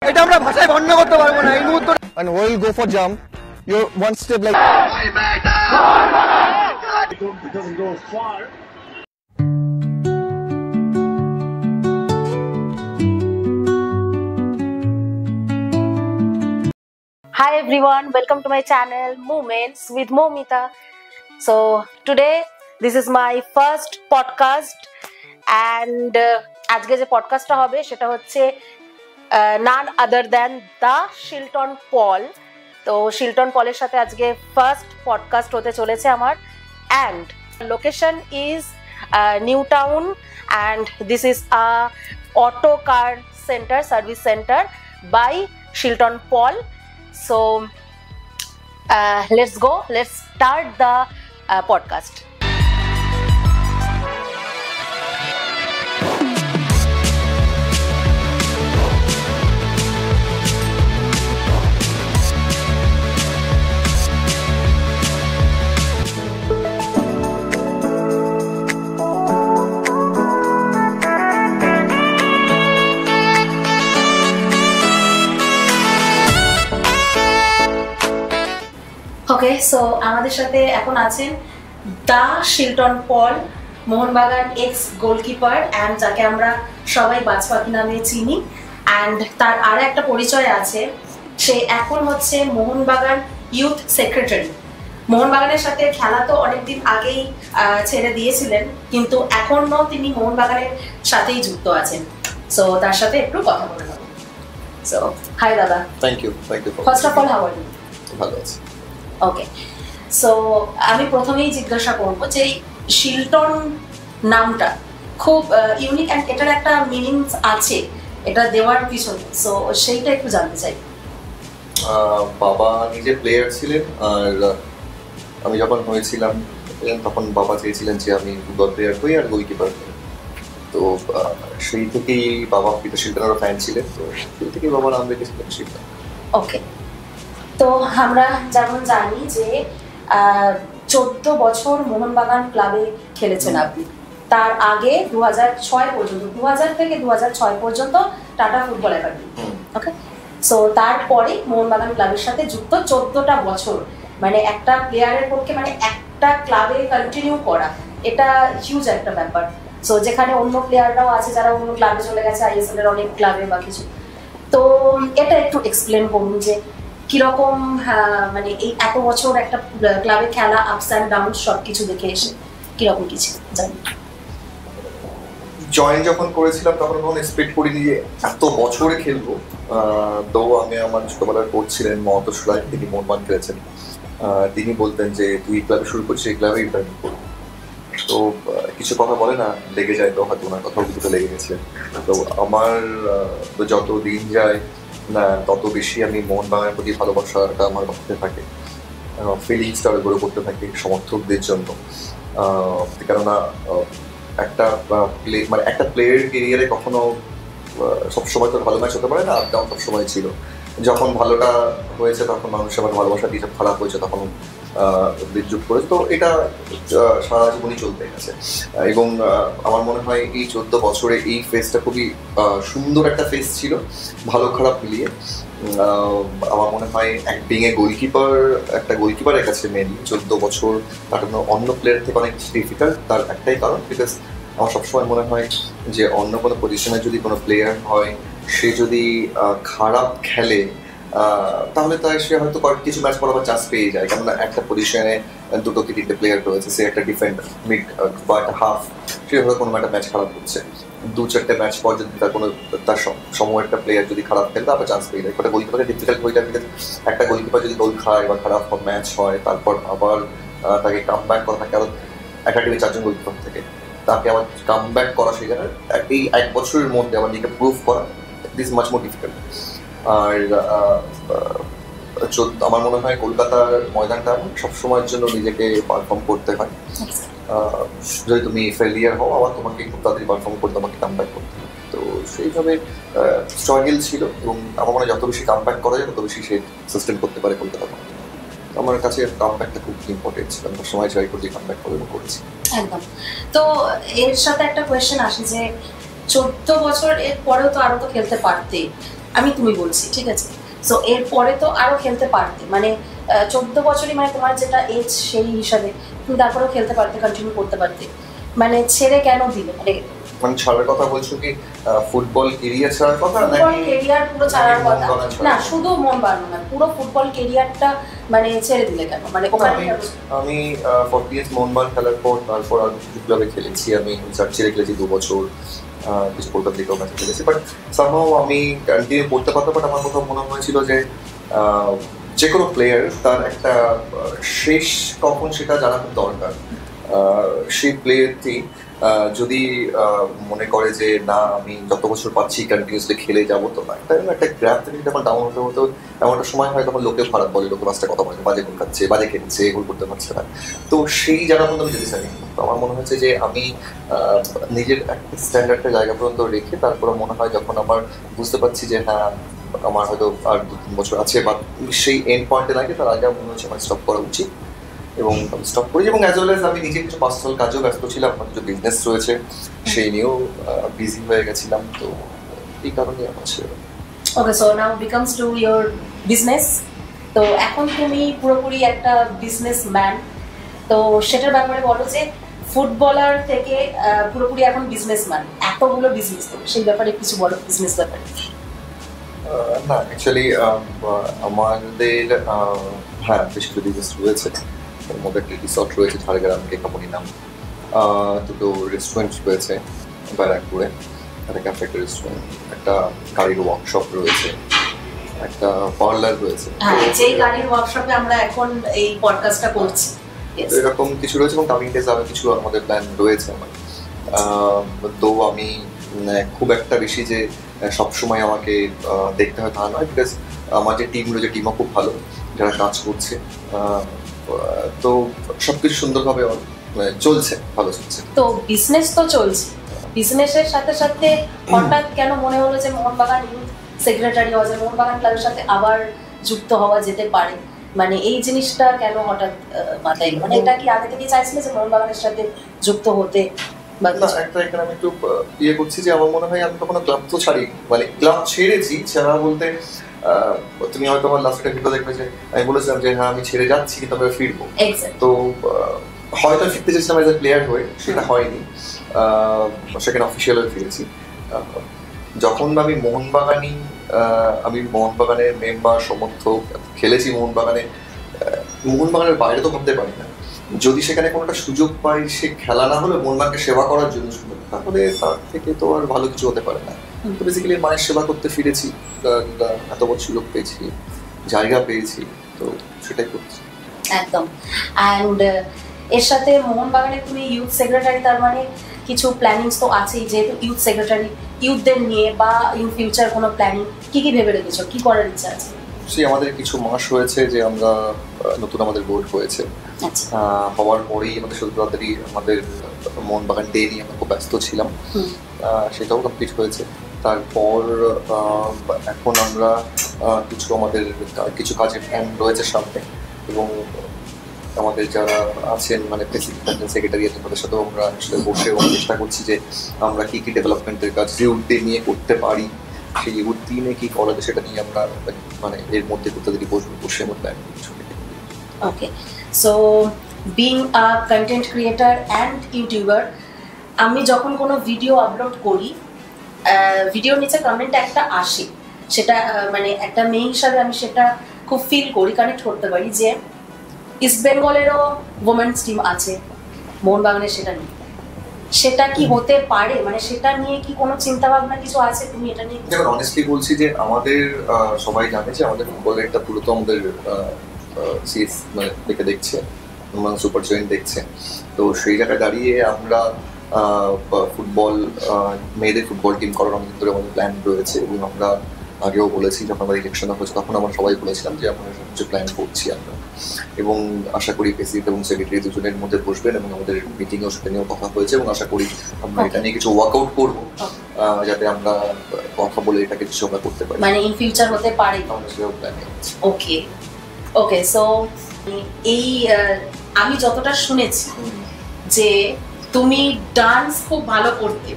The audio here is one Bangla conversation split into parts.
এটা আমরা ভাষায় বর্ণনা করতে পারবো না এই মুহূর্তে। And while you go for jump, you're one step like. It doesn't go far. Hi everyone, welcome to my channel Moments with Momita. So today this is my first podcast and আজকে যে পডকাস্টটা হবে সেটা হচ্ছে none other than the Shilton Paul. তো শিলটন পলের সাথে আজকে ফার্স্ট পডকাস্ট হতে চলেছে আমার and location is New Town and this is a auto car center service center by Shilton Paul. So let's start the podcast. Okay, so আমাদের সাথে এখন আছেন দা শিলটন পল, মোহনবাগান এক্স গোলকিপার অ্যান্ড যাকে আমরা সবাই বাজপাখি নামে চিনি। অ্যান্ড তার আর একটা পরিচয় আছে, সে এখন হচ্ছে মোহনবাগান ইউথ সেক্রেটারি। মোহনবাগানের সাথে খেলা তো অনেকদিন আগেই ছেড়ে দিয়েছিলেন, কিন্তু এখনও তিনি মোহনবাগানের সাথেই যুক্ত আছেন। সো তার সাথে একটু কথা বলে নেব। সো হাই দাদা। Thank you. First of all how are you? ভালো আছি। ওকে, সো আমি প্রথমেই জিজ্ঞাসা করবো যে শিলটন নামটা খুব ইউনিক অ্যান্ড এটার একটা মিনিংস আছে এটা দেওয়ার পিছনে, সো সেইটা একটু জানতে চাই। বাবা নিজে প্লেয়ার ছিলেন, আর আমি যখন হয়েছিলাম তখন বাবা চেয়েছিলেন যে আমি ফুটবল প্লেয়ার হই আর গোলকিপার হই। তো সেই থেকেই বাবা পিতা শিলটনেরও ফ্যান ছিলেন, তো সেই থেকেই বাবা নাম রেখেছিলেন শিলটন। ওকে, তো আমরা যেমন জানি যে 14 বছর মোহনবাগান ক্লাবে খেলেছেন আপনি। তার আগে 2006 পর্যন্ত, 2000 থেকে 2006 পর্যন্ত টাটা ফুটবল একাডেমি। ওকে, সো তারপরে মোহনবাগান ক্লাবের সাথে যুক্ত 14টা বছর। মানে একটা প্লেয়ারের পক্ষে মানে একটা ক্লাবে কন্টিনিউ করা এটা হিউজ একটা ব্যাপার। সো যেখানে অন্য প্লেয়াররাও আছে যারা অন্য ক্লাবে চলে গেছে, আইএসএল এর অনেক ক্লাবে বা কিছু। তো এটা একটু এক্সপ্লেন করুন যে কিরকম মানে এই এত বছর একটা ক্লাবে খেলা, আপস অ্যান্ড ডাউন সবকিছু দেখে এসে কিরকম কিছু জানি। জয়েন যখন করেছিলাম তখন কখনো এক্সপেক্ট করিনি যে এত বছরে খেলবো। তো আমি আমার ছোটবেলার কোচ ছিলেন মহতোষ রায়, তিনি মোহনবাগান খেলেছেন। তিনি বলতেন যে তুই এই ক্লাবে শুরু করছিস, এই ক্লাবে ইন্টারভিউ করবি। তো কিছু কথা বলে না, লেগে যায়, তো হয়তো ওনার কথাও কিছুটা লেগে গেছে। তো আমার যত দিন যায় না তত বেশি আমি মোহনবাগানের প্রতি ভালোবাসাটা আমার মধ্যে থাকে, ফিলিংসটা গড়ে করতে থাকি সমর্থকদের জন্য। কেননা একটা মানে একটা প্লেয়ারের কেরিয়ারে কখনো সবসময় তো ভালো ম্যাচ হতে পারে না, আপ ডাউন সবসময় ছিল। যখন ভালোটা হয়েছে তখন মানুষ আমার ভালোবাসা দিয়ে, খারাপ হয়েছে তখন বিদ্রুপ করেছে। তো এটা সারা জীবনই চলতে গেছে এবং আমার মনে হয় এই 14 বছরে এই ফেজটা খুবই সুন্দর একটা ফেজ ছিল, ভালো খারাপ মিলিয়ে। আমার মনে হয় বিং এ গোলকিপার, একটা গোলকিপারের কাছে মেনলি 14 বছর কাটানো অন্য প্লেয়ার থেকে অনেক ডিফিকাল্ট। তার একটাই কারণ, বিকজ আমার সবসময় মনে হয় যে অন্য কোনো পজিশনে যদি কোনো প্লেয়ার হয়, সে যদি খারাপ খেলে তাহলে তাই সে হয়তো কিছু ম্যাচ পর আবার চান্স পেয়ে যায়। কেননা একটা পজিশনে 2 কি 3টে প্লেয়ার রয়েছে, সে একটা ডিফেন্ডার মিড বা একটা হাফ, সে হয়তো কোনো একটা ম্যাচ খারাপ করছে, 2-4টে ম্যাচ পর যদি তার কোনো তার সময় একটা প্লেয়ার যদি খারাপ খেলে আবার চান্স পেয়ে যায়। একটা গোলকিপারের ডিফিকাল্ট হয়ে যায়, একটা গোলকিপার যদি গোল খায় বা খারাপ ম্যাচ হয়, তারপর আবার তাকে কাম ব্যাক করা থাকে। আরও একটা টিমে 4জন গোলকিপার থেকে তাকে আবার কাম ব্যাক করা, সেই জায়গায় এই 1 বছরের মধ্যে আমার নিজেকে প্রুভ করা দিস মাচ মোর ডিফিকাল্ট। আর আমার মনে হয় কলকাতার ময়দানটা সবসময়ের জন্য নিজেকে পারফর্ম করতে হয়। যদি তুমি ফেলিয়ার হও আবার তোমাকে খুব তাড়াতাড়ি পারফর্ম করতে, তোমাকে কাম ব্যাক করতে হয়। তো সেইভাবে স্ট্রাগল ছিল এবং আমার মনে হয় যত বেশি কাম ব্যাক করা যায় তত বেশি সে সাস্টেন করতে পারে কলকাতা। আমার কাছে কামব্যাকটা খুব ইম্পর্টেন্ট ছিল, আমি সময় ট্রাই করতে কামব্যাক করেছি একদম। তো এর সাথে একটা কোয়েশ্চেন আসে যে 14 বছর এর পরেও তো আরো তো খেলতে পারতে, তুমি বলছি, ঠিক আছে? সো এরপরে তো আরো খেলতে পারতে, মানে 14 বছরই মানে তোমার যেটা এজ সেই হিসাবে তুমি তারপরেও খেলতে পারতে, কন্টিনিউ করতে পারতে, মানে ছেড়ে কেন দিলে? মানে ছাড়ার কথা বলছো কি ফুটবল কেরিয়ার ছাড়ার কথা ফুটবল নাকি কেরিয়ার পুরো ছাড়ার কথা মোহনবাগান না, শুধু মোহনবাগান না, পুরো ফুটবল কেরিয়ারটা মানে ছেড়ে দিলে কেন? মানে ওখানে আমি 40 ইয়ার্স মোহনবাগান খেলার পর তারপর আর কিছু ক্লাবে খেলেছি, আমি চার্চিলে খেলেছি 2 বছর, কিছু কলকাতা লিগেও ম্যাচে খেলেছি, বাট সামহাও আমি কন্টিনিউ করতে পারতাম। বাট আমার কোথাও মনে হয়েছিল যে যে কোনো প্লেয়ার তার একটা শেষ কখন সেটা জানা খুব দরকার। সেই প্লেয়ারটি যদি মনে করে যে না আমি যত বছর পাচ্ছি কন্টিনিউসলি খেলে যাবো, তো না, তাই একটা গ্র্যাপ থেকে যখন ডাউন হতে হতো এমন একটা সময় হয় তখন লোকে খারাপ বলে, লোকে বাসটা কথা বলে, বাজে গোল খাচ্ছে, বাজে খেলছে, গোল করতে পারছে না। তো সেই জায়গা পর্যন্ত আমি যেতে চাই। তো আমার মনে হয়েছে যে আমি নিজের একটা স্ট্যান্ডার্ডের জায়গা পর্যন্ত রেখে তারপরে মনে হয় যখন আমার বুঝতে পারছি যে হ্যাঁ আমার হয়তো আর 2-3 বছর আছে বা সেই এন্ড পয়েন্টে লাগে, তার আগে মনে হচ্ছে আমার স্টপ করা উচিত এবং আমি স্টপ করি। এবং অ্যাজ ওয়েল এজ আমি নিজে কিছু পার্সোনাল কাজেও ব্যস্ত ছিলাম, আমার কিছু বিজনেস রয়েছে সেই নিয়েও বিজি হয়ে গেছিলাম, তো এই কারণে আমার ছিল। Okay, so now becomes to your business. তো এখন তুমি পুরোপুরি একটা বিজনেসম্যান, তো সেটার ব্যাপারে বলো যে ফুটবলার থেকে পুরোপুরি এখন বিজনেসম্যান, এতগুলো বিজনেস, তো সেই ব্যাপারে কিছু বলো, বিজনেস ব্যাপারে। না অ্যাকচুয়ালি আমাদের হ্যাঁ বেশ কিছু বিজনেস রয়েছে, এর মধ্যে একটা রিসর্ট রয়েছে ঝাড়গ্রাম কেকামনি নাম, দুটো রেস্টুরেন্ট রয়েছে ব্যারাকপুরে, একটা ক্যাফে, একটা রেস্টুরেন্ট, একটা গাড়ির ওয়ার্কশপ রয়েছে, একটা পার্লার রয়েছে। হ্যাঁ, যেই গাড়ির ওয়ার্কশপে আমরা এখন এই পডকাস্টটা করছি, এরকম কিছু রয়েছে এবং কামিং ডেজ আরো কিছু আমাদের প্ল্যান রয়েছে আমার। তো আমি খুব একটা বেশি যে সবসময় আমাকে দেখতে হয় তা নয়, বিকজ আমার যে টিম রয়েছে টিমও খুব ভালো, যারা কাজ করছে, তো সবকিছু সুন্দরভাবে চলছে, ভালো চলছে। তো বিজনেস তো চলছে, বিজনেসের সাথে সাথে হঠাৎ কেন মনে হলো যে মোহনবাগান ইউথ সেক্রেটারি হওয়া যায়, মোহনবাগান ক্লাবের সাথে আবার যুক্ত হওয়া যেতে পারে, মানে এই জিনিসটা কেন হঠাৎ মাথায় এলো? মানে এটা কি আগে থেকে চাইছিলে যে মোহনবাগানের সাথে যুক্ত হতে? না, একটা এখানে আমি একটু ইয়ে করছি যে আমার মনে হয় আমি কখনো ক্লাব তো ছাড়ি, মানে ক্লাব ছেড়েছি, ছাড়া বলতে তুমি হয়তো আমার লাস্ট একটা ভিডিও দেখবে যে আমি বলেছিলাম যে হ্যাঁ আমি ছেড়ে যাচ্ছি তবে ফিরবো, তো হয়তো ফিরতে চেয়েছিলাম এজ এ প্লেয়ার হয়ে, সেটা হয়নি, সেখানে অফিসিয়াল হয়ে ফিরেছি। যখন আমি মোহনবাগানের মেম্বার সমর্থক খেলেছি মোহনবাগানের বাইরে তো ভাবতে পারি না, যদি সেখানে কোনো একটা সুযোগ পাই, সে খেলা না হলে মোহনবাগানকে সেবা করার জন্য সুযোগ, তাহলে তার থেকে তো আর ভালো কিছু হতে পারে না। তো বেসিক্যালি মায়ের সেবা করতে ফিরেছি, এত বড় সুযোগ পেয়েছি, জায়গা পেয়েছি, তো সেটাই করছি একদম। অ্যান্ড এর সাথে মোহনবাগানের তুমি ইউথ সেক্রেটারি, তার মানে কিছু প্ল্যানিংস তো আছেই, যেহেতু ইউথ সেক্রেটারি, ইউথদের নিয়ে বা ইন ফিউচার কোনো প্ল্যানিং কি ভেবে রেখেছো, কি করার ইচ্ছা আছে? সেই আমাদের কিছু মাস হয়েছে যে আমরা নতুন আমাদের বোর্ড হয়েছে, হওয়ার পরেই আমাদের শুধু তাড়াতাড়ি আমাদের মোহনবাগান ডে নিয়ে আমরা খুব ব্যস্ত ছিলাম, সেটাও কমপ্লিট হয়েছে। তারপর এখন আমরা আমাদের কিছু কাজের প্ল্যান রয়েছে সামনে, এবং আমাদের যারা আছেন মানে প্রেসিডেন্ট সেক্রেটারি আছেন তাদের সাথেও আমরা আসলে বসে চেষ্টা করছি যে আমরা কি কি ডেভেলপমেন্টের কাজ ইউথ ডে নিয়ে করতে পারি, সেই ইউথ দিনে কি করা যায় সেটা নিয়ে আমরা মানে এর মধ্যে কোথাও বসে আমরা প্ল্যান করছি। Okay, so being a content creator and YouTuber, আমি যখন কোনো ভিডিও আপলোড করি, ভিডিওর নিচে কমেন্ট একটা আসে, সেটা মানে একটা মেয়ে হিসাবে আমি সেটা খুব ফিল করি, কানেক্ট করতে পারি যে ইস্ট বেঙ্গলেরও ওমেন্স টিম আছে, মোহনবাগানের সেটা নেই। সেটা কি হতে পারে, মানে সেটা নিয়ে কি কোনো চিন্তা ভাবনা কিছু আছে তুমি এটা নিয়ে? যেমন অনেস্টলি বলছি যে আমাদের সবাই জানে যে আমাদের ফুটবলের একটা পুরো তো আমাদের সিএস মানে দেখছে, সুপার জয়েন্ট দেখছে, তো সেই জায়গায় দাঁড়িয়ে আমরা ফুটবল মেয়েদের ফুটবল টিম করার আমাদের প্ল্যান রয়েছে, এবং আমরা আগেও বলেছি যখন আমাদের ইলেকশন হয়েছে তখন আমরা সবাই বলেছিলাম যে আমরা কিছু প্ল্যান করছি আমরা, এবং আশা করি প্রেসিডেন্ট এবং সেক্রেটারি দুজনের মধ্যে বসবেন এবং আমাদের মিটিংয়েও সেটা নিয়েও কথা হয়েছে, এবং আশা করি আমরা এটা নিয়ে কিছু ওয়ার্কআউট করবো যাতে আমরা কথা বলে এটাকে কিছু আমরা করতে পারি, মানে ইন ফিউচার হতে পারে। ওকে ওকে, সো এই আমি যতটা শুনেছি যে তুমি ডান্স খুব ভালো করতে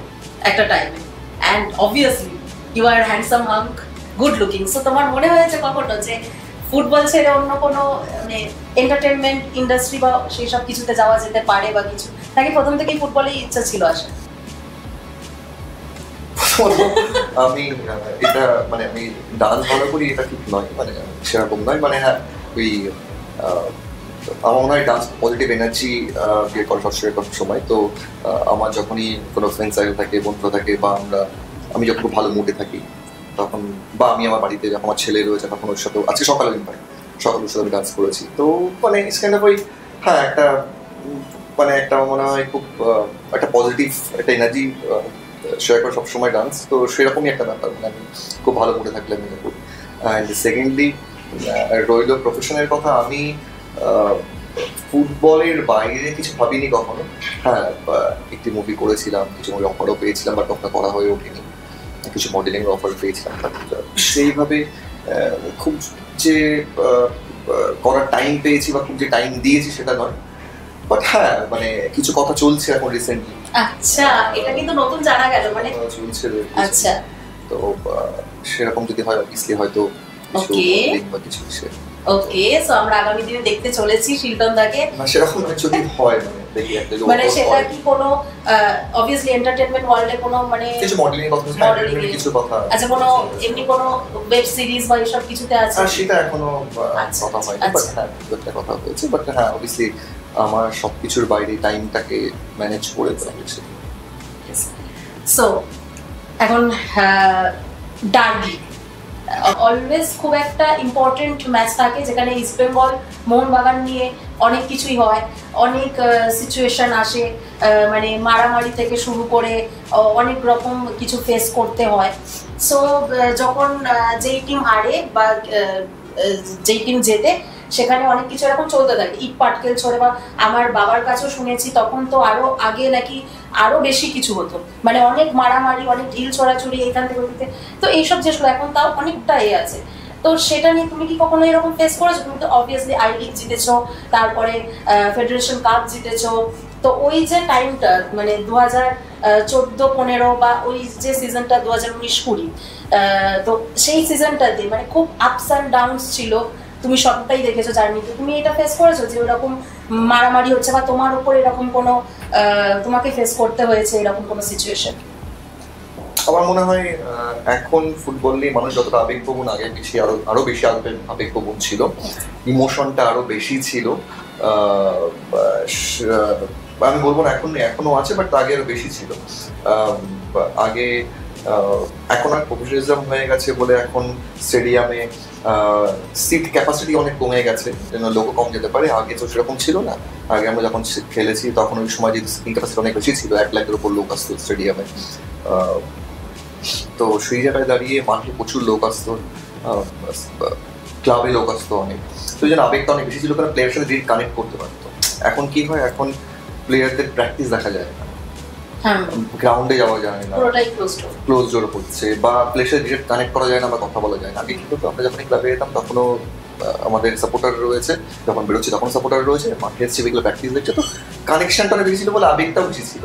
একটা টাইমে, and obviously you are handsome hunk, good looking. So তোমার মনে হয়েছে কখনো যে ফুটবল ছেড়ে অন্য কোনো মানে এন্টারটেনমেন্ট ইন্ডাস্ট্রি বা সেই সব কিছুতে যাওয়া যেতে পারে বা কিছু, নাকি প্রথম থেকেই ফুটবলেই ইচ্ছা ছিল আসে? আমি এটা মানে আমি ডান্স ভালো করি এটা ঠিক নয়, মানে সেরকম নয়, মানে হ্যাঁ ওই আমার মনে হয় ডান্স পজিটিভ এনার্জি বিয়ে করে সব সময়। তো আমার যখনই কোনো ফ্রেন্ড সার্কেল থাকে, বন্ধু থাকে, বা আমি যখন খুব ভালো মুডে থাকি তখন, বা আমি আমার বাড়িতে যখন আমার ছেলে রয়েছে তখন ওর সাথেও, আজকে সকালে সকালের সাথে আমি ডান্স করেছি। তো মানে ইটস কাইন্ড অফ ওই হ্যাঁ একটা মানে একটা মনে হয় খুব একটা পজিটিভ একটা এনার্জি শেয়ার করে সবসময় ডান্স। তো সেরকমই একটা ব্যাপার, মানে আমি খুব ভালো মুডে থাকলে আমি খুব। অ্যান্ড সেকেন্ডলি রইল প্রফেশনের কথা, আমি ফুটবলের বাইরে কিছু ভাবিনি কখনো। হ্যাঁ একটি মুভি করেছিলাম, কিছু মুভি অফারও পেয়েছিলাম, বাট ওটা করা হয়ে ওঠেনি। কিছু মডেলিং অফার পেয়েছিলাম, সেইভাবে খুব যে করার টাইম পেয়েছি বা খুব যে টাইম দিয়েছি সেটা নয়। বাট হ্যাঁ মানে কিছু কথা চলছে এখন রিসেন্টলি। আচ্ছা, এটা কিন্তু নতুন জানা গেল, মানে চলছে। আচ্ছা, তো সেরকম যদি হয় অবভিয়াসলি হয়তো কিছু ওকে। সো আমরা আগামী দিনে দেখতে চলেছি শিল্টন দাকে। সেরকম যদি হয় মানে দেখি একটা মানে সেটা কি কোনো অবভিয়াসলি এন্টারটেইনমেন্ট ওয়ার্ল্ডে কোনো মানে কিছু মডেলিং কিছু কথা, আচ্ছা কোনো এমনি কোনো ওয়েব সিরিজ বা এসব কিছুতে আছে? সেটা এখনো কথা হয়নি, বাট হ্যাঁ একটা কথা হয়েছে। বাট হ্যাঁ অবভিয়াসলি আমার সবকিছুর বাইরে টাইমটাকে ম্যানেজ করে হয়েছে। সো এখন ডার্বি অলওয়েজ খুব একটা ইম্পর্টেন্ট ম্যাচ থাকে, যেখানে ইস্ট বেঙ্গল মোহনবাগান নিয়ে অনেক কিছুই হয়, অনেক সিচুয়েশন আসে, মানে মারামারি থেকে শুরু করে অনেক রকম কিছু ফেস করতে হয়। সো যখন যেই টিম হারে বা যেই টিম জেতে সেখানে অনেক কিছু এরকম চলতে থাকে, ইট পাটকেল ছড়ে, বা আমার বাবার কাছেও শুনেছি তখন তো আরো আগে নাকি আরো বেশি কিছু হতো, মানে অনেক মারামারি, অনেক ঢিল ছোড়াছুড়ি এইখান থেকে ওইদিকে। তো এইসব যেগুলো এখন তাও অনেকটা আছে, তো সেটা নিয়ে তুমি কি কখনো এরকম ফেস করেছো? তুমি তো অবভিয়াসলি আই লিগ জিতেছো, তারপরে ফেডারেশন কাপ জিতেছো, তো ওই যে টাইমটা মানে 2014-15 বা ওই যে সিজনটা 2019-20, তো সেই সিজনটাতে মানে খুব আপস অ্যান্ড ডাউনস ছিল, তুমি সবটাই দেখেছো জার্নিতে। তুমি এটা ফেস করেছো যে ওরকম মারামারি হচ্ছে বা তোমার উপর এরকম কোনো তোমাকে ফেস করতে হয়েছে এরকম কোনো সিচুয়েশন? আমার মনে হয় এখন ফুটবল নিয়ে মানুষ যতটা আবেগপ্রবণ, আগে বেশি আরো বেশি আবেগপ্রবণ ছিল, ইমোশনটা আরো বেশি ছিল। আমি বলবো না এখনো আছে, বাট আগে আরো বেশি ছিল। আগে এখন আর প্রফেশনালিজম হয়ে গেছে বলে এখন স্টেডিয়ামে সিট ক্যাপাসিটি অনেক কমে গেছে, যেন লোকও কম যেতে পারে। আগে তো সেরকম ছিল না। আগে আমরা যখন খেলেছি তখন ওই সময় যেহেতু সিটিং ক্যাপাসিটি অনেক বেশি ছিল, 1 লাখের উপর লোক আসতো স্টেডিয়ামে। তো সেই জায়গায় দাঁড়িয়ে মাঠে প্রচুর লোক আসতো, ক্লাবে লোক আসতো অনেক, তো এই জন্য আবেগটা অনেক বেশি ছিল, কারণ প্লেয়ারের সাথে ডিরেক্ট কানেক্ট করতে পারতো। এখন কি হয়, এখন প্লেয়ারদের প্র্যাকটিস দেখা যায় না, গ্রাউন্ডে যাওয়া যায় না, ক্লোজ ডোর হচ্ছে, বা প্লেয়ারের সাথে ডিরেক্ট কানেক্ট করা যায় না বা কথা বলা যায় না। আগে কি হতো, আমরা যখন ক্লাবে যেতাম তখনও আমাদের সাপোর্টার রয়েছে, যখন বেরোচ্ছি তখন সাপোর্টার রয়েছে, মাঠে এসছে এগুলো প্র্যাকটিস দেখছে, তো কানেকশনটা অনেক বেশি ছিল বলে আবেগটাও বেশি ছিল।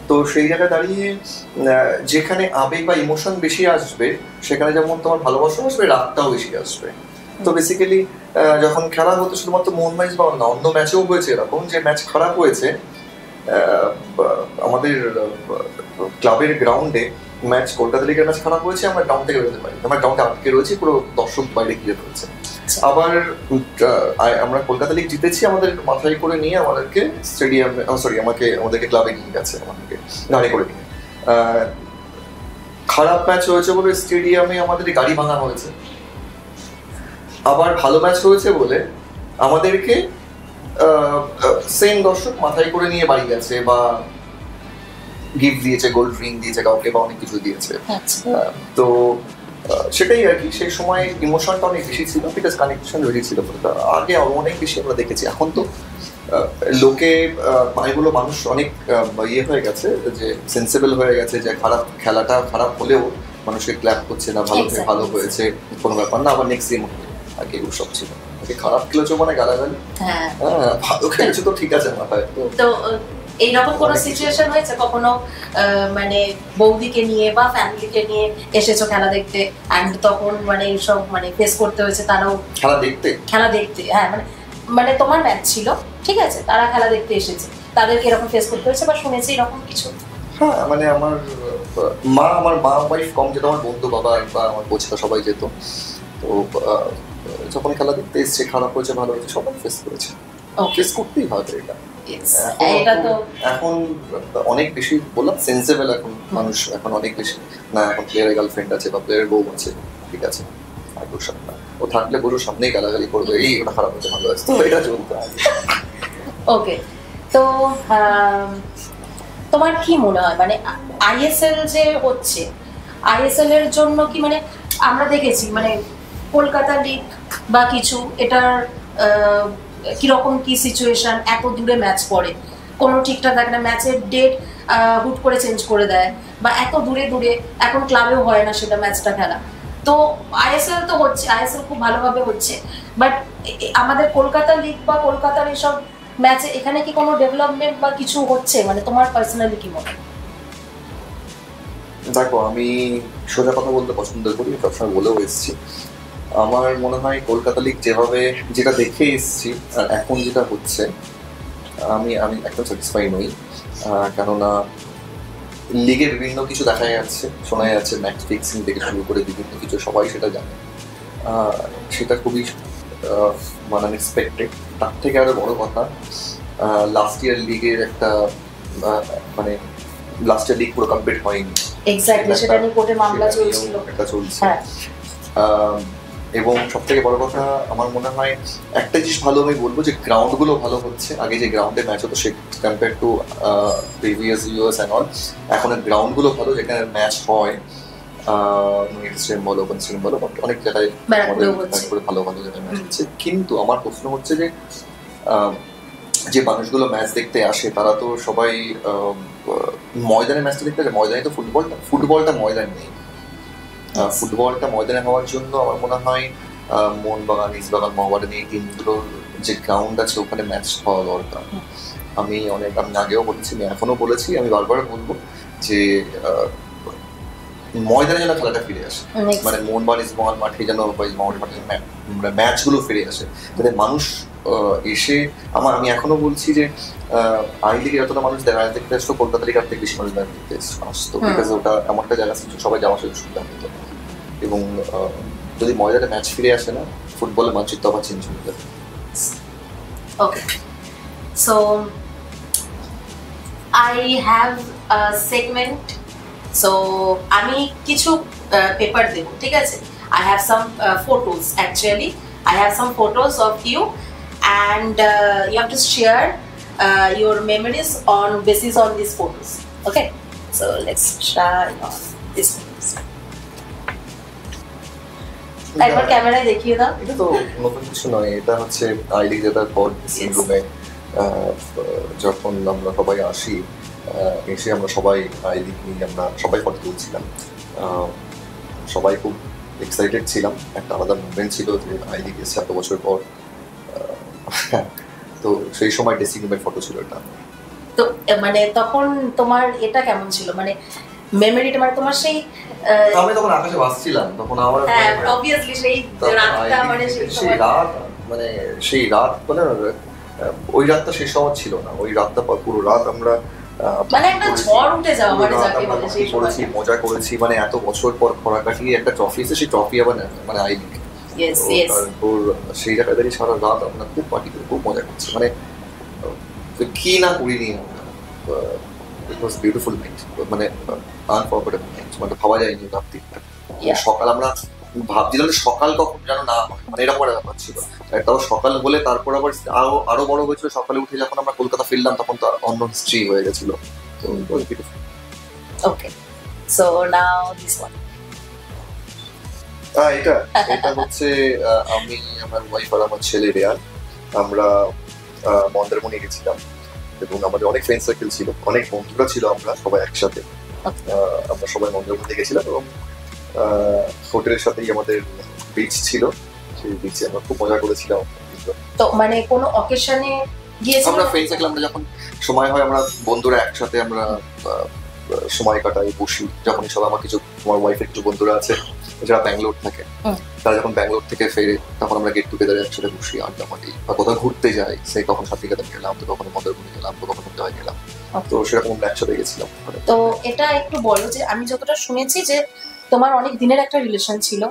তো সেই জায়গায় দাঁড়িয়ে যেখানে আবেগ বা ইমোশন বেশি আসবে সেখানে যেমন তোমার ভালোবাসা আসবে, রাগটাও বেশি আসবে। তো বেসিক্যালি যখন খেলা হতো শুধুমাত্র মোহন ম্যাচ বা অন্য ম্যাচেও হয়েছে এরকম, যে ম্যাচ খারাপ হয়েছে আমাদের ক্লাবের গ্রাউন্ডে, ম্যাচ কলকাতা লিগের ম্যাচ খারাপ হয়েছে, আমরা গ্রাউন্ড থেকে বেরোতে পারি, আমরা গ্রাউন্ডে আটকে রয়েছি, পুরো দর্শক বাইরে ঘিরে রয়েছে। আবার আমরা কলকাতা লিগ জিতেছি, আমাদের মাথায় করে নিয়ে আমাদেরকে স্টেডিয়ামে আমাদেরকে ক্লাবে নিয়ে গেছে, আমাদেরকে গাড়ি করে নিয়ে। খারাপ ম্যাচ হয়েছে বলে স্টেডিয়ামে আমাদের গাড়ি ভাঙা হয়েছে। আবার ভালো ম্যাচ হয়েছে বলে আমাদেরকে সেম দর্শক মাথায় করে নিয়ে বাড়ি গেছে, বা গিফট দিয়েছে, গোল্ড রিং দিয়েছে কাউকে, বা অনেক কিছু দিয়েছে। তো সেটাই আর কি, সেই সময় ইমোশনটা অনেক বেশি ছিল, বিকজ কানেকশন বেশি ছিল। আগে অনেক বেশি আমরা দেখেছি, এখন তো লোকে এগুলো মানুষ অনেক ইয়ে হয়ে গেছে, যে সেন্সিবল হয়ে গেছে, যে খারাপ খেলাটা খারাপ হলেও মানুষকে ক্ল্যাপ করছে না, ভালো হয়েছে কোনো ব্যাপার না, আবার নেক্সট দিন আগে এগুলো সব ছিল। খারাপ খেলেছো মানে গালাগালি, হ্যাঁ ভালো খেলেছো তো ঠিক আছে মাথায়। তো এইরকম কোনো সিচুয়েশন হয়েছে কখনো মানে বৌদিকে নিয়ে বা ফ্যামিলিকে নিয়ে এসেছো খেলা দেখতে অ্যান্ড তখন মানে এইসব মানে ফেস করতে হয়েছে তারাও খেলা দেখতে হ্যাঁ মানে তোমার ম্যাচ ছিল ঠিক আছে তারা খেলা দেখতে এসেছে তাদেরকে এরকম ফেস করতে হয়েছে বা শুনেছি এরকম কিছু? হ্যাঁ মানে আমার মা ওয়াইফ কম যেত, আমার বন্ধু বাবা বা আমার কোচরা সবাই যেত। তো যখন খেলা দেখতে এসছে খারাপ হয়েছে ভালো হয়েছে সবাই ফেস করেছে, ফেস করতেই হবে এটা। তো এখন অনেক বেশি বললাম সেন্সেবল এখন মানুষ, এখন অনেক বেশি না এখন প্লেয়ারের গার্লফ্রেন্ড আছে বা প্লেয়ারের বউ আছে ঠিক আছে আর না ও থাকলে গরুর সামনেই গালাগালি করবে এই ওটা খারাপ হয়েছে ভালো আছে, তো এটা চলতে হবে। ওকে, তো তোমার কি মনে হয় মানে আইএসএল যে হচ্ছে আইএসএল এর জন্য কি মানে আমরা দেখেছি মানে কলকাতা লিগ বা কিছু এটার কিরকম কি সিচুয়েশন, এত দূরে ম্যাচ পড়ে কোনো ঠিকঠাক থাকে না, ম্যাচের ডেট হুট করে চেঞ্জ করে দেয় বা এত দূরে দূরে এখন ক্লাবেও হয় না সেটা ম্যাচটা খেলা। তো আইএসএল তো হচ্ছে, আইএসএল খুব ভালোভাবে হচ্ছে, বাট আমাদের কলকাতা লিগ বা কলকাতার এসব ম্যাচে এখানে কি কোনো ডেভেলপমেন্ট বা কিছু হচ্ছে মানে তোমার পার্সোনালি কি মনে হয়? দেখো আমি সোজা কথা বলতে পছন্দ করি, সবসময় বলেও এসেছি আমার মনে হয় কলকাতা লিগ যেভাবে যেটা দেখে এসেছি আর এখন যেটা হচ্ছে আমি একদম স্যাটিসফাই নই। কেননা লিগে বিভিন্ন কিছু দেখা যাচ্ছে শোনা যাচ্ছে, ম্যাচ ফিক্সিং থেকে শুরু করে বিভিন্ন কিছু সবাই সেটা জানে, সেটা খুবই মানে আনএক্সপেক্টেড। তার থেকে আরো বড় কথা লাস্ট ইয়ার লিগের একটা মানে লাস্ট ইয়ার লিগ পুরো কমপ্লিট হয়নি, এক্স্যাক্টলি সেটা নিয়ে কোর্টে মামলা চলছিল, এটা চলছে। এবং সব থেকে বড় কথা আমার মনে হয় একটা জিনিস ভালো আমি বলবো যে গ্রাউন্ড গুলো ভালো হচ্ছে। আগে যে গ্রাউন্ডে ম্যাচ হতো সে compare to previous years and all, এখন গ্রাউন্ড গুলো ভালো যেখানে ম্যাচ হয়, স্টেডিয়াম বলো ওপেন স্টেডিয়াম বলো অনেক জায়গায় ভালো ভালো জায়গায় ম্যাচ হচ্ছে। কিন্তু আমার প্রশ্ন হচ্ছে যে যে মানুষগুলো ম্যাচ দেখতে আসে তারা তো সবাই ময়দানে ম্যাচটা দেখতে আসে, ময়দানে তো ফুটবলটা ময়দানে নেই। ফুটবলটা ময়দানে হওয়ার জন্য আমার মনে হয় মোহনবাগান, ইস্টবাগান, মোহামেডান এই টিমগুলোর যে গ্রাউন্ড আছে ওখানে ম্যাচ হওয়া দরকার। আমি আগেও বলেছি, আমি এখনো বলেছি, আমি বারবার বলবো যে ময়দানে যেন খেলাটা ফিরে আসে, মানে মোহনবাগান ইস্টবাগান মাঠে যেন ম্যাচগুলো ফিরে আসে, যাতে মানুষ এসে আমি এখনো বলছি যে আই লিগে যতটা মানুষ ম্যাচ দেখতে আসতো কলকাতা লিগ থেকে বেশি মানুষ ম্যাচ দেখতে আসতো, বিকজ ওটা এমন একটা জায়গা সবাই যাওয়ার সাথে সুবিধা হতো। এবং যদি ময়দানে ম্যাচ ফিরে আসে না ফুটবলের মানচিত্র আবার চেঞ্জ হয়ে যাবে। Okay, so I have a segment, so আমি কিছু পেপার দেব ঠিক আছে। I have some photos actually. I have some photos of you and you have to share your memories on basis on these photos. Okay, so let's try on this photos. একবার ক্যামেরায় দেখিয়ে দাও। এটা তো নতুন কিছু নয়, এটা হচ্ছে আই লিগ জেতার পর রুমে যখন আমরা সবাই আসি এসে আমরা সবাই আই লিগ নিয়ে আমরা সবাই ফটো তুলছিলাম, সবাই খুব এক্সাইটেড ছিলাম, একটা আলাদা মুভমেন্ট ছিল যে আই লিগ এসে এত বছর পর। তো সেই সময় ড্রেসিং রুমের ফটো ছিল এটা। তো মানে তখন তোমার এটা কেমন ছিল মানে মেমোরিটা, মানে তোমার সেই আমি তখন আকাশে ভাসছিলাম, তখন আমার অবভিয়াসলি সেই রাতটা মানে সেই রাত মানে ওই রাতটা শেষ হওয়া ছিল না, ওই রাতটা পুরো রাত আমরা মানে একটা ঝড় উঠে যাওয়া মানে যাকে বলে সেই করেছি, মজা করেছি, মানে এত বছর পর খরা কাটিয়ে একটা ট্রফি এসে সেই ট্রফি আবার মানে আই লিগ সেই জায়গায় দাঁড়িয়ে সারা রাত আমরা খুব পার্টি করে খুব মজা করছি, মানে কি না করিনি আমরা। ইট ওয়াজ বিউটিফুল নাইট, মানে আনফরগেটেবল নাইট, মানে ভাবা যায়নি রাত্রি। সকাল আমরা ভাবছিলাম সকাল কখন যেন না হয়, মানে এরকম একটা ব্যাপার ছিল। তাও সকাল বলে তারপর আবার আরো বড় হয়েছিল, সকালে উঠে যখন আমরা কলকাতা ফিরলাম তখন তো অন্য হিস্ট্রি হয়ে গেছিল। তো ওকে, সো নাও দিস ওয়ান। এটা হচ্ছে আমি, আমার ওয়াইফ আর আমার ছেলে রেয়ান, আমরা মন্দারমণি গেছিলাম এবং আমাদের অনেক ফ্রেন্ড সার্কেল ছিল, অনেক বন্ধুরা ছিল, আমরা সবাই একসাথে আমরা সবাই মন্দারমণি গেছিলাম এবং হোটেলের সাথেই আমাদের বিচ ছিল, সেই বিচে আমরা খুব মজা করেছিলাম। তো মানে কোনো অকেশনে গিয়েছিল আমরা ফ্রেন্ডস থাকলে আমরা যখন সময় হয় আমরা বন্ধুরা একসাথে আমরা সময় কাটাই, বসি। যখন সব আমার কিছু আমার ওয়াইফের কিছু বন্ধুরা আছে যারা ব্যাঙ্গালোর থাকে, তারা যখন ব্যাঙ্গালোর থেকে ফেরে তখন আমরা গেট টুগেদারে একসাথে বসি, আড্ডা মারি, বা কোথাও ঘুরতে যাই, সেই কখন শান্তিনিকেতন গেলাম, তো কখনো মন্দারমণি গেলাম, তো কখনো জয় গেলাম, তো সেরকম আমরা একসাথে গেছিলাম। তো এটা একটু বলো যে আমি যতটা শুনেছি যে তোমার অনেক দিনের একটা রিলেশন ছিল,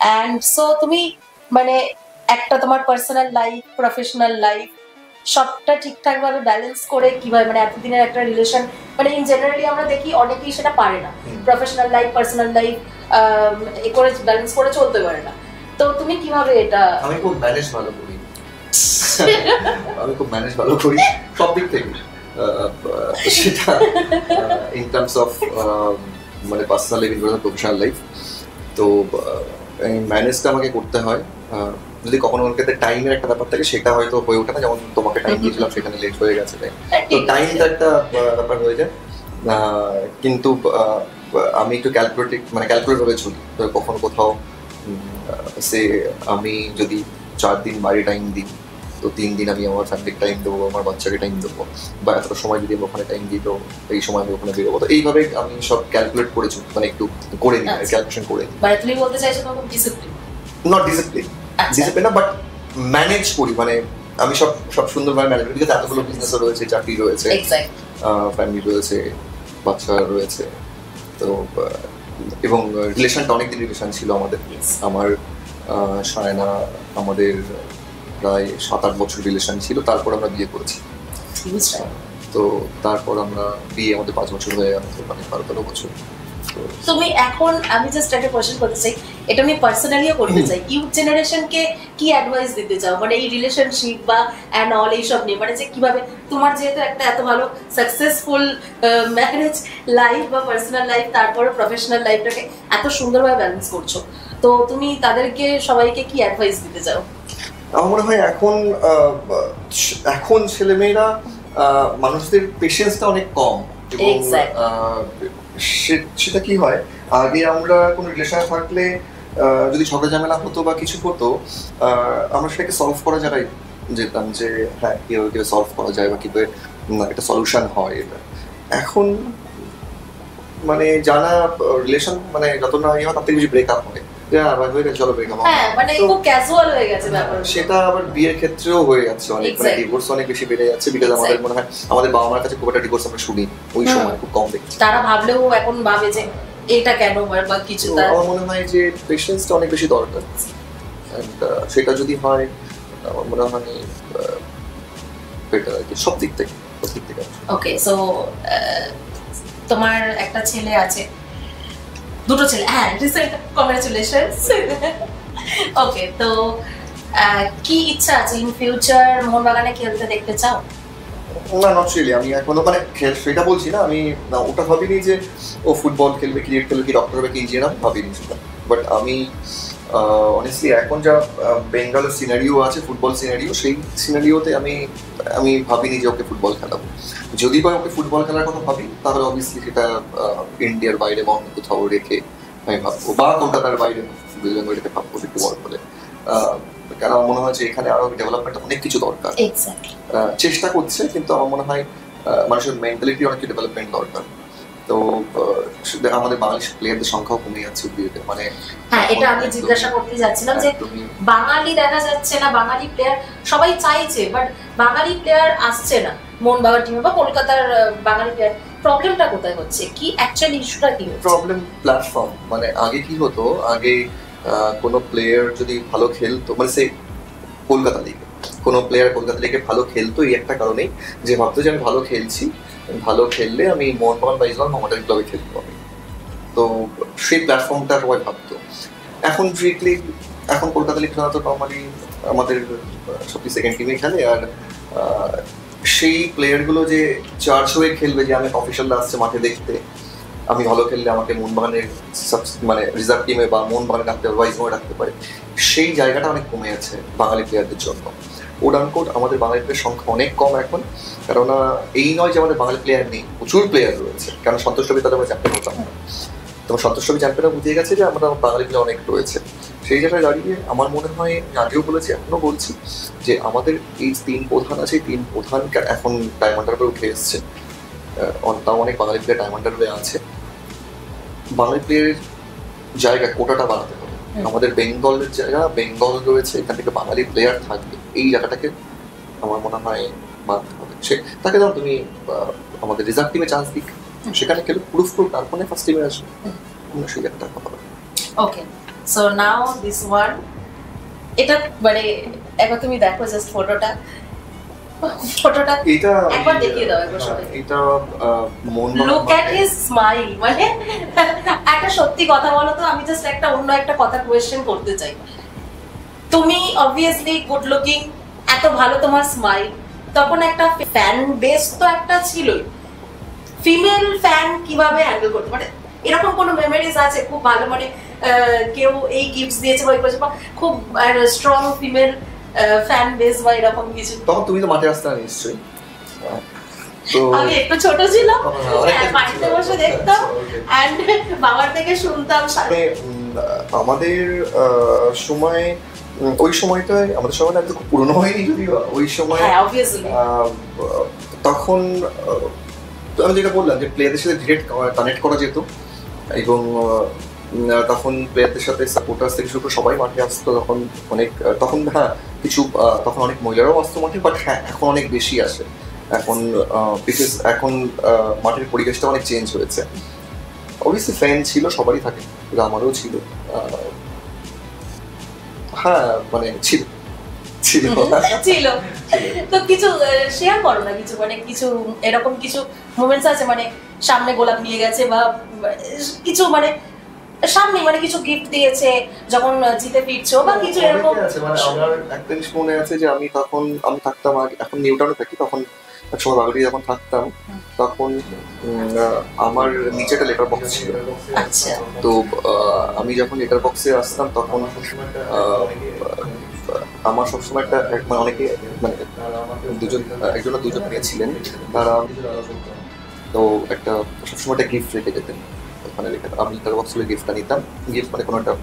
অ্যান্ড সো তুমি মানে একটা তোমার পার্সোনাল লাইফ, প্রফেশনাল লাইফ সবটা ঠিকঠাক ভাবে ব্যালেন্স করে কিভাবে, মানে এতদিনের একটা রিলেশন, মানে ইন জেনারেলি আমরা দেখি অনেকেই সেটা পারে না, প্রফেশনাল লাইফ পার্সোনাল লাইফ এ করে ব্যালেন্স করে চলতে পারে না। তো তুমি কিভাবে এটা? আমি খুব ম্যানেজ ভালো করি সব দিক থেকে, সেটা ইন টার্মস অফ মানে পার্সোনাল লাইফ, প্রফেশনাল লাইফ। তো ম্যানেজটা আমাকে করতে হয়। যদি কখনো ওর ক্ষেত্রে টাইমের একটা ব্যাপার থাকে সেটা হয়তো হয়ে ওঠে না, যেমন তোমাকে টাইম দিয়েছিলাম সেখানে লেট হয়ে গেছে, তো টাইমটা একটা ব্যাপার হয়ে যায়। কিন্তু আমি একটু ক্যালকুলেট ভাবে চলি। কখনো কোথাও সে আমি যদি 4 দিন বাইরে টাইম দিই, তো 3 দিন আমি আমার ফ্যামিলির টাইম দেবো, আমার বাচ্চাকে টাইম দেবো, বা এতটা সময় যদি আমি ওখানে টাইম দিই তো এই সময় আমি ওখানে বেরোবো। তো এইভাবে আমি সব ক্যালকুলেট করেছি, মানে একটু করে নিই, ক্যালকুলেশন করে নিই। মানে তুমি বলতে চাইছো তোমার ডিসিপ্লিন? নট ডিসিপ্লিন না, বাট ম্যানেজ করি। মানে আমি সব সুন্দরভাবে ম্যানেজ করি, বিকজ এতগুলো বিজনেসও রয়েছে, চাকরি রয়েছে, ফ্যামিলি রয়েছে, বাচ্চা রয়েছে। তো এবং রিলেশনটা অনেকদিন রিলেশন ছিল আমাদের। আমার সায়না আমাদের প্রায় 7-8 বছর রিলেশন ছিল, তারপর আমরা বিয়ে করেছি। তো তারপর আমরা বিয়ে আমাদের 5 বছর হয়ে গেল, মানে 12 বছর। তুমি এখন, আমি জাস্ট একটা কোয়েশ্চেন করতে চাই, এটা আমি পার্সোনালিও করতে চাই, ইউথ জেনারেশনকে কি অ্যাডভাইস দিতে চাও মানে এই রিলেশনশিপ বা অ্যান্ড অল এইসব নিয়ে, মানে যে কিভাবে তোমার যেহেতু একটা এত ভালো সাকসেসফুল ম্যারেজ লাইফ বা পার্সোনাল লাইফ, তারপরে প্রফেশনাল লাইফটাকে এত সুন্দরভাবে ব্যালেন্স করছো, তো তুমি তাদেরকে সবাইকে কি অ্যাডভাইস দিতে চাও? আমার মনে হয় এখন ছেলেমেয়েরা মানুষদের পেশেন্সটা অনেক কম, এবং সেটা কি হয়, আগে আমরা কোনো রিলেশনে থাকলে যদি ঝগড়া ঝামেলা হতো বা কিছু হতো, আমরা সেটাকে সলভ করা যারাই যেতাম, যে হ্যাঁ কীভাবে সলভ করা যায় বা কীভাবে একটা সলিউশন হয়। এটা এখন মানে জানা রিলেশন মানে যত না ইয়ে হয় তার থেকে বেশি ব্রেকআপ হয়, সেটা আবার বিয়ের ক্ষেত্রেও হয়ে যাচ্ছে অনেক, মানে ডিভোর্স অনেক বেশি বেড়ে যাচ্ছে, বিকজ আমাদের মনে হয় আমাদের বাবা মার কাছে খুব একটা ডিভোর্স আমরা শুনি ওই সময় খুব কম দেখছি। তারা ভাবলেও এখন ভাবে যে এটা কেন বা কিছু। আমার মনে হয় যে পেশেন্সটা অনেক বেশি দরকার, সেটা যদি হয় আমার মনে হয় বেটার আর কি, সব দিক থেকে। ওকে, সো তোমার একটা ছেলে আছে, দুটো ছেলে, হ্যাঁ, রিসেন্ট কংগ্রাচুলেশনস। ওকে, তো কি ইচ্ছা আছে ইন ফিউচার মোহনবাগানে খেলতে দেখতে চাও? না, নট রিয়েলি। আমি এখনো মানে সেটা বলছি না, আমি ওটা ভাবিনি যে ও ফুটবল খেলবে, ক্রিকেট খেলবে, কি ডক্টর হবে, কি ইঞ্জিনিয়ার হবে, ভাবিনি সেটা। বাট আমি অনেস্টলি এখন যা বেঙ্গলের সিনারিও আছে, ফুটবল সিনারিও, সেই সিনারিওতে আমি ভাবিনি যে ওকে ফুটবল খেলাবো। যদি বা ওকে ফুটবল খেলার কথা ভাবি তাহলে অবভিয়াসলি সেটা ইন্ডিয়ার বাইরে বা অন্য কোথাও রেখে আমি ভাববো, বা কলকাতার বাইরে রেখে ভাববো একটু বড় হলে। কারণ আমার মনে হয় যে এখানে আরো ডেভেলপমেন্ট অনেক কিছু দরকার, চেষ্টা করছে, কিন্তু আমার মনে হয় মানুষের মেন্টালিটি অনেক ডেভেলপমেন্ট দরকার। তো আমাদের বাঙালি প্লেয়ারদের সংখ্যাও কমে যাচ্ছে, মানে হ্যাঁ, এটা আমি জিজ্ঞাসা করতে যাচ্ছিলাম যে বাঙালি দেখা যাচ্ছে না, বাঙালি প্লেয়ার সবাই চাইছে বাট বাঙালি প্লেয়ার আসছে না মোহনবাগান টিমে বা কলকাতার বাঙালি প্লেয়ার। প্রবলেমটা কোথায় হচ্ছে, কি অ্যাকচুয়ালি ইস্যুটা কি হচ্ছে? Problem platform. মানে আগে কি হতো, আগে কোনো প্লেয়ার যদি ভালো খেলতো, মানে সে কলকাতা লিগে কোনো প্লেয়ার কলকাতা লিগে ভালো খেলতো এই একটা কারণেই, যে ভাবতো যে আমি ভালো খেলছি, ভালো খেললে আমি মোহনবাগান বা ইস্টবেঙ্গল মডেল ক্লাবে খেলবো আমি, তো সেই প্ল্যাটফর্মটা সবাই ভাবতো। এখন ডিরেক্টলি এখন কলকাতা লিগ খেলা তো নর্মালি আমাদের সত্যি সেকেন্ড টিমে খেলে, আর সেই প্লেয়ারগুলো যে চার্জ হয়ে খেলবে যে আমি অফিসিয়ালরা আসছে মাঠে দেখতে, আমি ভালো খেললে আমাকে মোহনবাগানের মানে রিজার্ভ টিমে বা মোহনবাগানে রাখতে পারে বা ইস্টবেঙ্গলে রাখতে পারে, সেই জায়গাটা অনেক কমে যাচ্ছে বাঙালি প্লেয়ারদের জন্য। কোট আমাদের বাঙালি প্লেয়ার সংখ্যা অনেক কম এখন, কেননা এই নয় যে আমাদের বাঙালি প্লেয়ার নেই, প্রচুর প্লেয়ার রয়েছে। কারণ সন্তোষ ট্রফি তাদের আমরা চ্যাম্পিয়ন হতাম না, তোমার সন্তোষ ট্রফি চ্যাম্পিয়নরা বুঝিয়ে গেছে যে আমরা বাঙালি প্লেয়ার অনেক রয়েছে। সেই জায়গায় দাঁড়িয়ে আমার মনে হয়, আমি আগেও বলেছি এখনো বলছি, যে আমাদের এই 3 প্রধান আছে, 3 প্রধান এখন ডায়মন্ড হারবারে উঠে এসছে। তাও অনেক বাঙালি প্লেয়ার ডায়মন্ড হারবারে আছে। বাঙালি প্লেয়ারের জায়গা কোটাটা বাড়াতে হবে। আমাদের বেঙ্গলের জায়গা, বেঙ্গল রয়েছে, এখান থেকে বাঙালি প্লেয়ার থাকবে, এই জায়গাটাকে আমার মনে হয় বাড়তে হবে। সে তাকে ধর তুমি আমাদের রিজার্ভ টিমে চান্স দিক, সেখানে খেলে প্রুফ তারপরে ফার্স্ট টিমে আসবে, সেই জায়গাটা হবে। ওকে, সো নাও দিস ওয়ান, এটা মানে একবার তুমি দেখো জাস্ট ফটোটা এটা একবার দেখিয়ে দাও একবার সবাই। এটা লুক অ্যাট হিজ স্মাইল, মানে একটা সত্যি কথা বলো তো, আমি জাস্ট একটা অন্য একটা কথা কোয়েশ্চেন করতে চাই। তুমি অবভিয়াসলি গুড লুকিং, এত ভালো তোমার স্মাইল, তখন একটা ফ্যান বেস তো একটা ছিলই। ফিমেল ফ্যান কিভাবে হ্যান্ডেল করতে, মানে এরকম কোনো মেমোরিজ আছে খুব ভালো, মানে কেউ এই গিফটস দিয়েছে বা খুব স্ট্রং ফিমেল ফ্যান বেস বা এরকম কিছু? তখন তুমি তো মাঠে আসতে না নিশ্চয়ই, তো আমি একটু ছোট ছিলাম, বাড়িতে বসে দেখতাম এন্ড বাবার থেকে শুনতাম। আমাদের সময়, ওই সময়টায় আমাদের সময় একদম খুব পুরনো হয়নি যদিও, ওই সময় তখন আমি যেটা বললাম যে প্লেয়ারদের সাথে ডিরেক্ট কানেক্ট করা যেত, এবং তখন প্লেয়ারদের সাথে সাপোর্টার্স থেকে শুরু করে সবাই মাঠে আসতো। তখন অনেক, তখন হ্যাঁ কিছু, তখন অনেক মহিলারাও আসতো মাঠে, বাট হ্যাঁ এখন অনেক বেশি আসে এখন, বিকজ এখন মাঠের পরিবেশটা অনেক চেঞ্জ হয়েছে। অবভিয়াসলি ফ্যান ছিল, সবারই থাকে, আমারও ছিল, হ্যাঁ মানে ছিল তো কিছু শেয়ার করো না, কিছু মানে কিছু এরকম কিছু মোমেন্টস আছে, মানে সামনে গোলাপ নিয়ে গেছে বা কিছু, মানে সামনে মানে কিছু গিফট দিয়েছে যখন জিতে ফিরছো বা কিছু এরকম আছে। মানে আমার একটা জিনিস মনে আছে যে আমি থাকতাম আগে, এখন নিউটাউনে থাকি, তখন একসময় বাঙালি যখন থাকতাম তখন আমার নিচে একটা লেটার বক্স ছিল। আচ্ছা, তো আমি যখন লেটার বক্সে আসতাম তখন আমার সবসময় একটা, মানে অনেকে, মানে একজন দুজন মেয়ে ছিলেন, তারা তো একটা সবসময় একটা গিফট রেখে যেতেন ওখানে রেখে, আমি লেটার বক্স থেকে গিফটটা নিতাম। গিফট মানে কোনো একটা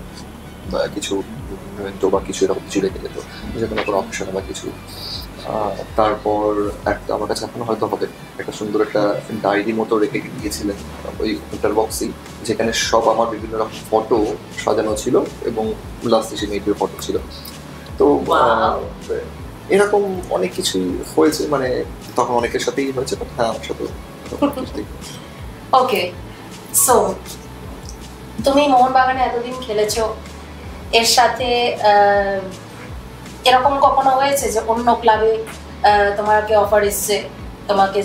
কিছু বা কিছু এরকম কিছু রেখে যেত, যে কোনো অপশন বা কিছু। তারপর একটা আমার কাছে এখনো হয়তো হবে, একটা সুন্দর একটা ডায়েরি মতো রেখে গিয়েছিলেন ওই লেটার বক্সেই, যেখানে সব আমার বিভিন্ন রকম ফটো সাজানো ছিল এবং লাস্ট এসে মেয়েটির ফটো ছিল। তো এরকম অনেক কিছুই হয়েছে, মানে তখন অনেকের সাথেই হয়েছে, বাট হ্যাঁ আমার সাথে। ওকে, সো তুমি মোহনবাগানে এতদিন খেলেছো, এর সাথে এরকম কখনো হয়েছে যে অন্য ক্লাবে তোমাকে অফার এসছে, তোমাকে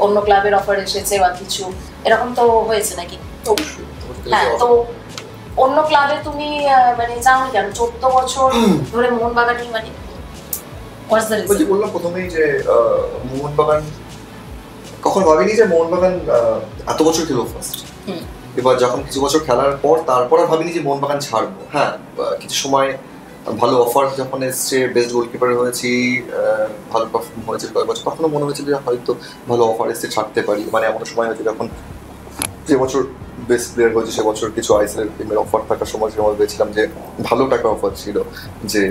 অন্য ক্লাবের অফার এসেছে বা কিছু এরকম তো হয়েছে নাকি? হ্যাঁ, তো অন্য ক্লাবে তুমি মানে যাওনি কেন 14 বছর ধরে মোহনবাগানই, মানে হোয়াটস দ্য রিজন? বললাম প্রথমেই যে মোহনবাগান, কখন ভাবিনি যে মোহনবাগান এত বছর খেলো ফার্স্ট। এবার যখন কিছু বছর খেলার পর তারপরে ভাবিনি যে মোহনবাগান ছাড়বো। হ্যাঁ, কিছু সময় ভালো অফার যখন এসছে, বেস্ট গোলকিপার হয়েছি, ভালো পারফর্ম হয়েছে কয়েক বছর, তখনও মনে হয়েছিল যে হয়তো ভালো অফার এসছে, ছাড়তে পারি। মানে এমন সময় হয়েছে যখন যে বছর বেস্ট প্লেয়ার হয়েছে সে বছর কিছু আইএসএল টিমের অফার থাকার সময় ভেবেছিলাম যে ভালো টাকা অফার ছিল যে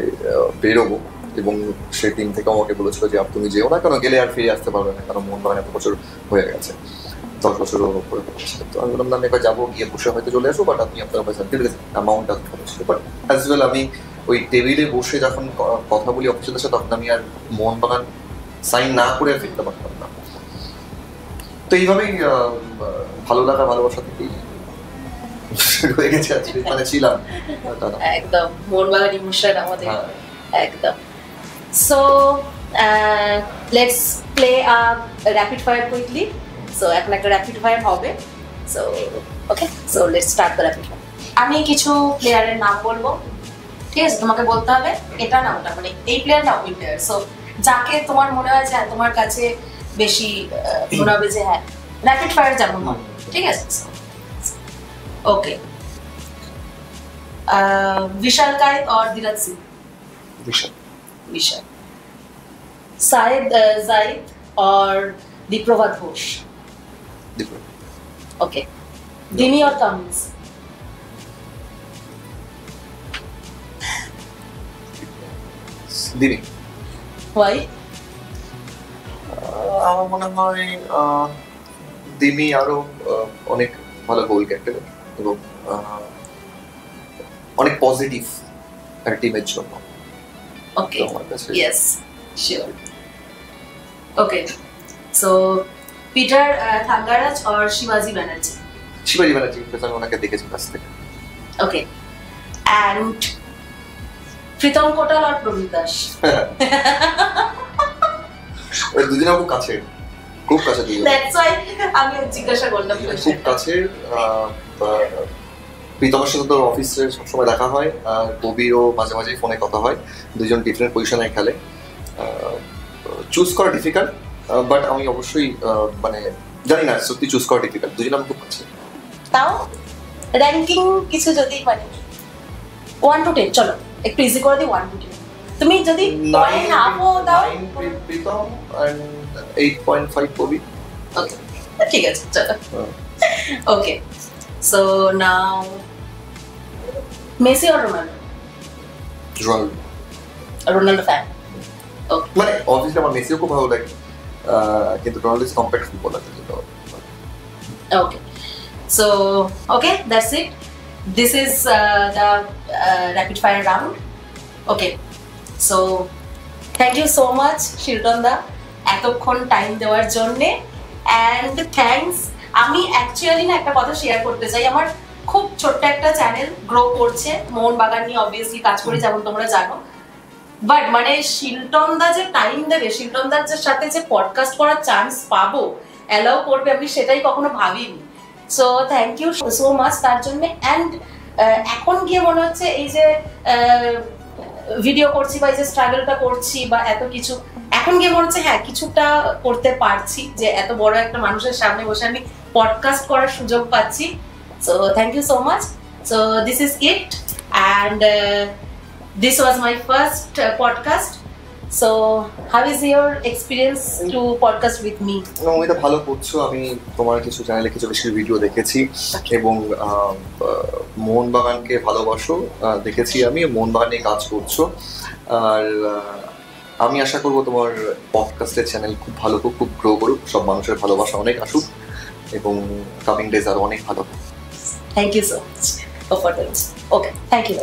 বেরোবো, এবং সেই টিম থেকে আমাকে বলেছিল যে তুমি যেও না, কেন গেলে আর ফিরে আসতে পারবে না, কারণ মোহনবাগান এত বছর হয়ে গেছে, 10 বছরও উপরে হচ্ছে। তো আমি বললাম আমি একবার যাবো, গিয়ে বসে হয়তো চলে আসবো, বাট আপনি আপনার পয়সা ঠিক আছে, অ্যামাউন্টটা ভালো ছিল। বাট অ্যাজ ওয়েল আমি ওই টেবিলে বসে যখন কথা বলি অফিসের সাথে, তখন আমি আর মোহনবাগান সাইন না করে আর ফিরতে পারতাম না। তো এইভাবেই ভালো লাগা ভালোবাসা থেকেই রয়ে গেছে আজকে, মানে ছিলাম একদম মোহনবাগান ইমোশন আমাদের, একদম। So let's play a rapid fire quickly. So এখন একটা র্যাপিড ফায়ার হবে। So okay, so let's start the rapid fire. আমি কিছু প্লেয়ারের নাম বলবো, ঠিক আছে? তোমাকে বলতে হবে এটা না ওটা, মানে এই প্লেয়ার না ওই প্লেয়ার। সো যাকে তোমার মনে হয় যে তোমার কাছে বেশি মনে হবে যে হ্যাঁ, র্যাপিড ফায়ার যেমন হয়, ঠিক আছে? ওকে, विशाल कायत और धीरज सिंह? विशाल। शायद जाहिद और दीप्रभात घोष? ओके। दिनी और कमिंस? দিবি। ওয়াই? আমার মনে হয় দিমি আরো অনেক ভালো গোল ক্যাপ্টেন এবং অনেক পজিটিভ একটা টিমের জন্য। ওকে, তো আমার কাছে ইয়েস, শিওর। ওকে, সো পিটার থাঙ্গারাজ আর শিবাজি ব্যানার্জি? শিবাজি ব্যানার্জি, বিকজ আমি ওনাকে দেখেছি কাছ থেকে। ওকে, অ্যান্ড প্রীতম কোটাল আর প্রবীর দাস? ওই দুজনে খুব কাছে, খুব কাছে দুজন, দ্যাটস ওয়াই আমি জিজ্ঞাসা করলাম। খুব কাছে। প্রীতমের সাথে তো অফিসে সবসময় দেখা হয়, আর কবিরও মাঝে মাঝে ফোনে কথা হয়। দুজন ডিফারেন্ট পজিশনে খেলে, চুজ করা ডিফিকাল্ট, বাট আমি অবশ্যই মানে জানি না, সত্যি চুজ করা ডিফিকাল্ট। দুজন আমি খুব কাছে। তাও র্যাঙ্কিং কিছু যদি মানে 1 to 10, চলো একটু ইজি করে দিই। 1 to 10 তুমি যদি 9.5 দাও। প্রীতম and 8.5 কবি। ওকে, ঠিক আছে, চলো। ওকে, সো নাও মেসি আর রোনাল্ডো? Ronaldo fan? ওকে, মানে অবভিয়াসলি আমার মেসিও খুব ভালো লাগে, কিন্তু Ronaldo is compact footballer. okay, so okay, that's it. This is the rapid fire round. Okay, so thank you so much Shilton দা এতক্ষণ টাইম দেওয়ার জন্যে, অ্যান্ড থ্যাঙ্কস। আমি অ্যাকচুয়ালি না একটা কথা শেয়ার করতে চাই। আমার খুব ছোট্ট একটা চ্যানেল গ্রো করছে, মোহনবাগান নিয়ে অবভিয়াসলি কাজ করি, যেমন তোমরা জানো। বাট মানে শিল্টন দা যে টাইম দেবে, শিল্টন দার সাথে যে পডকাস্ট করার চান্স পাবো, অ্যালাউ করবে, আমি সেটাই কখনো ভাবিনি। So thank you so much তার জন্য। অ্যান্ড এখন গিয়ে মনে হচ্ছে এই যে ভিডিও করছি বা এই যে স্ট্রাগলটা করছি বা এত কিছু, এখন গিয়ে মনে হচ্ছে হ্যাঁ কিছুটা করতে পারছি, যে এত বড় একটা মানুষের সামনে বসে আমি পডকাস্ট করার সুযোগ পাচ্ছি। So thank you so much. So this is it, and this was my first podcast. So how is your experience to podcast with me? এটা ভালো করছো। আমি তোমার কিছু চ্যানেলে কিছু বেশি ভিডিও দেখেছি এবং মোহনবাগানকে ভালোবাসো দেখেছি, আমি মোহনবাগান নিয়ে কাজ করছো। আর আমি আশা করবো তোমার পডকাস্টের চ্যানেল খুব ভালো হোক, খুব গ্রো করুক, সব মানুষের ভালোবাসা অনেক আসুক এবং কামিং ডেজ আরো অনেক ভালো। Thank you so much for this. Okay, thank you.